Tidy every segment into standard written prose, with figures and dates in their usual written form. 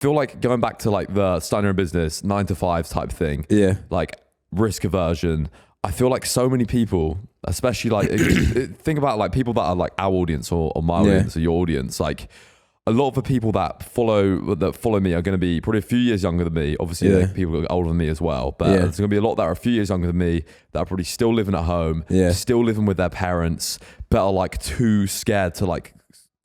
feel like going back to like the starting your own business, 9 to 5 type thing. Yeah. Like risk aversion. I feel like so many people, especially like think about like people that are like our audience or my audience or your audience, like a lot of the people that follow me are going to be probably a few years younger than me. Obviously, like, people are older than me as well, but there's going to be a lot that are a few years younger than me that are probably still living at home, still living with their parents, but are like too scared to like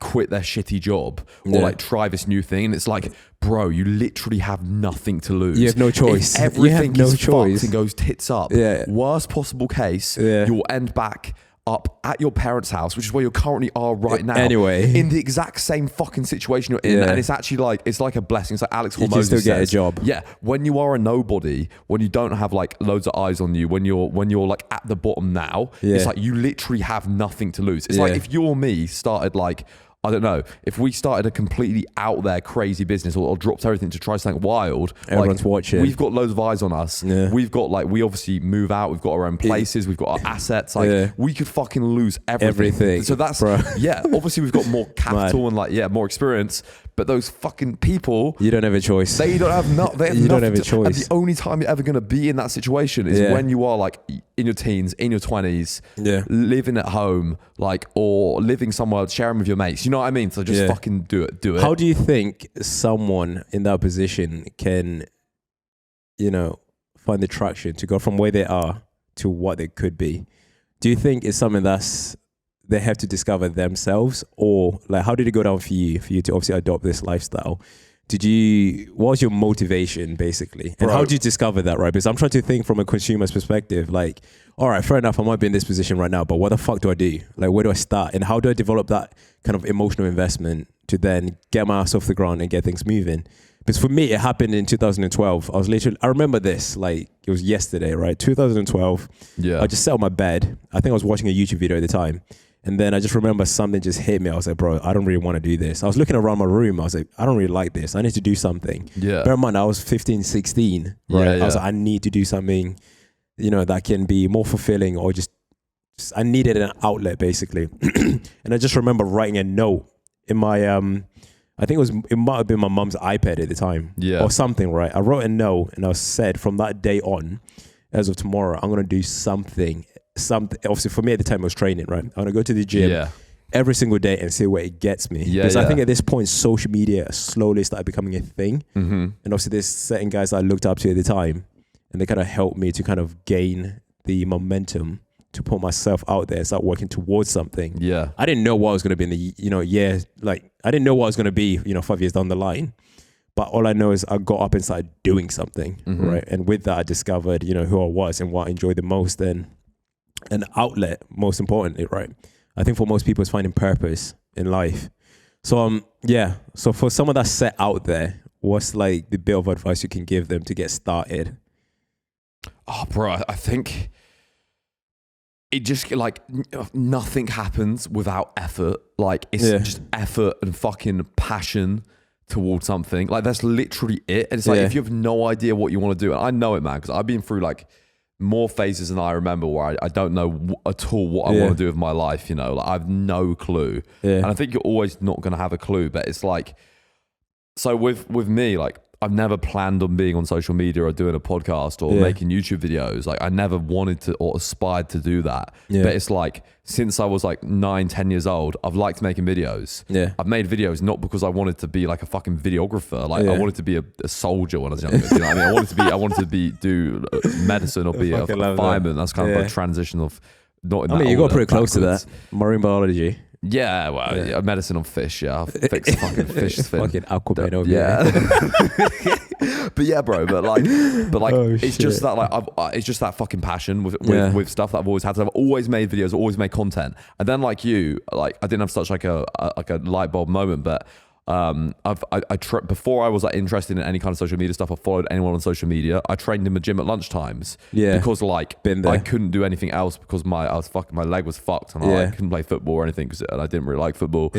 quit their shitty job or like try this new thing. And it's like, bro, you literally have nothing to lose. You have no choice. If everything is choice. fucked and goes tits up, worst possible case, you'll end back up at your parents' house, which is where you currently are right now. Anyway, in the exact same fucking situation you're in, and it's actually like it's like a blessing. It's like Alex Hormozy says. You can still get a job. Yeah, when you are a nobody, when you don't have like loads of eyes on you, when you're like at the bottom now, it's like you literally have nothing to lose. It's like if you or me started like, I don't know, if we started a completely out there crazy business or dropped everything to try something wild, everyone's watching. We've got loads of eyes on us. We've got like, we obviously move out. We've got our own places. We've got our assets. Like we could fucking lose everything. So that's, obviously we've got more capital and like, more experience. But those fucking people, you don't have a choice. They don't have you don't have a choice. And the only time you're ever going to be in that situation is when you are like in your teens, in your 20s, living at home, like, or living somewhere, sharing with your mates. You know what I mean? So just fucking do it. How do you think someone in that position can, you know, find the traction to go from where they are to what they could be? Do you think it's something they have to discover themselves, or like how did it go down for you to obviously adopt this lifestyle? What was your motivation basically? And how did you discover that, right? Because I'm trying to think from a consumer's perspective, like, all right, fair enough, I might be in this position right now, but what the fuck do I do? Like, where do I start? And how do I develop that kind of emotional investment to then get my ass off the ground and get things moving? Because for me, it happened in 2012. I remember this, like it was yesterday, right? 2012. Yeah. I just sat on my bed. I think I was watching a YouTube video at the time. And then I just remember something just hit me. I was like, bro, I don't really want to do this. I was looking around my room. I was like, I don't really like this. I need to do something. Yeah. Bear in mind, I was 15, 16, right? I was like, I need to do something, you know, that can be more fulfilling, or just I needed an outlet basically. And I just remember writing a note in my, I think it might have been my mum's iPad at the time or something, right? I wrote a note and I said, from that day on, as of tomorrow, I'm going to do something. Obviously for me at the time it was training, right? I'm going to go to the gym every single day and see where it gets me. Because I think at this point, social media slowly started becoming a thing. Mm-hmm. And obviously there's certain guys that I looked up to at the time, and they kind of helped me to kind of gain the momentum to put myself out there and start working towards something. Yeah. I didn't know what I was going to be in the, you know, I didn't know what I was going to be, 5 years down the line. But all I know is I got up and started doing something, right? And with that, I discovered, who I was and what I enjoyed the most, and an outlet, most importantly, right? I think for most people, it's finding purpose in life. So, So for someone that's set out there, what's like the bit of advice you can give them to get started? Oh, bro, I think it just like nothing happens without effort. Like it's just effort and fucking passion towards something. Like that's literally it. And it's like if you have no idea what you want to do, and I know it, man, because I've been through like more phases than I remember where I don't know at all what I want to do with my life. Like I have no clue. And I think you're always not going to have a clue. But it's like, so with me, like I've never planned on being on social media or doing a podcast or making YouTube videos. Like I never wanted to or aspired to do that. But it's like, since I was like 9-10 years old, I've liked making videos. I've made videos not because I wanted to be like a fucking videographer. Like I wanted to be a soldier when I was younger. You know what I mean? I wanted to do medicine or be a fireman. That's kind of a transition of not in that you got pretty close to that. Marine biology. Yeah, well, medicine on fish. Yeah, I'll fix the fucking fish's fin. Fucking Aquaman over here. But yeah, bro. But like, it's just that like it's just that fucking passion with stuff that I've always had. So I've always made videos, always made content, and then like you, like I didn't have such like a light bulb moment, but. Before I was like interested in any kind of social media stuff, I followed anyone on social media. I trained in the gym at lunchtimes because like I couldn't do anything else because my leg was fucked and I couldn't play football or anything and I didn't really like football.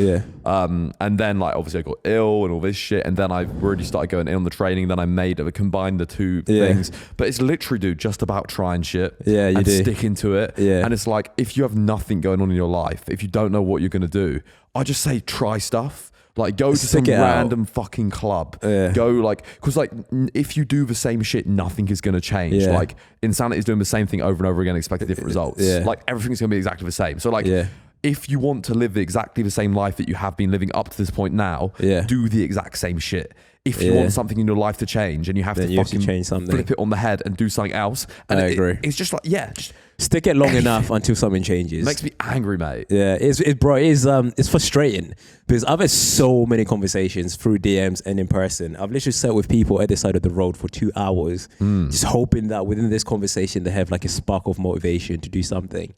And then like obviously I got ill and all this shit, and then I really started going in on the training. Then I combined the two things. But it's literally, dude, just about trying shit and sticking to it. And it's like, if you have nothing going on in your life, if you don't know what you're gonna do, I just say try stuff. Like, go to some Stick it out. random fucking club. Yeah. Go, like, because, like, if you do the same shit, nothing is going to change. Yeah. Like, insanity is doing the same thing over and over again, expecting different results. Yeah. Like, everything's going to be exactly the same. So, like, Yeah. if you want to live exactly the same life that you have been living up to this point now, Yeah. do the exact same shit. If you Yeah. want something in your life to change and you have Then to you have to fucking change something. flip it on the head and do something else. And I agree. It's just like, yeah, just Stick it long enough until something changes. makes me angry, mate. Yeah, it's frustrating because I've had so many conversations through DMs and in person. I've literally sat with people at the side of the road for 2 hours, just hoping that within this conversation they have like a spark of motivation to do something.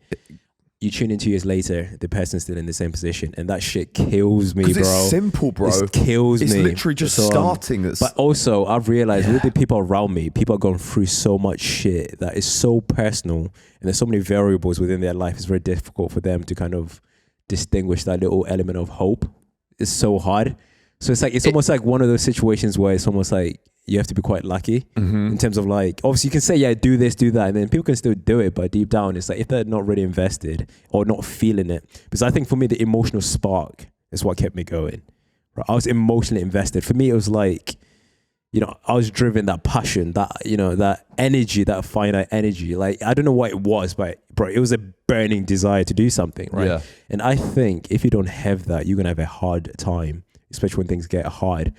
You tune in 2 years later, the person's still in the same position, and that shit kills me, bro. Because it's simple, bro. It kills It's me. literally just So, starting. But also, I've realized with the people around me, people are going through so much shit that is so personal, and there's so many variables within their life. It's very difficult for them to kind of distinguish that little element of hope. It's so hard. So it's almost like one of those situations where it's almost like you have to be quite lucky in terms of like, obviously you can say, yeah, do this, do that. And then people can still do it. But deep down, it's like if they're not really invested or not feeling it. Because I think for me, the emotional spark is what kept me going. Right? I was emotionally invested. For me, it was like, you know, I was driven, that passion, that, you know, that energy, that finite energy. Like, I don't know what it was, but bro, it was a burning desire to do something, right? Yeah. And I think if you don't have that, you're going to have a hard time, especially when things get hard,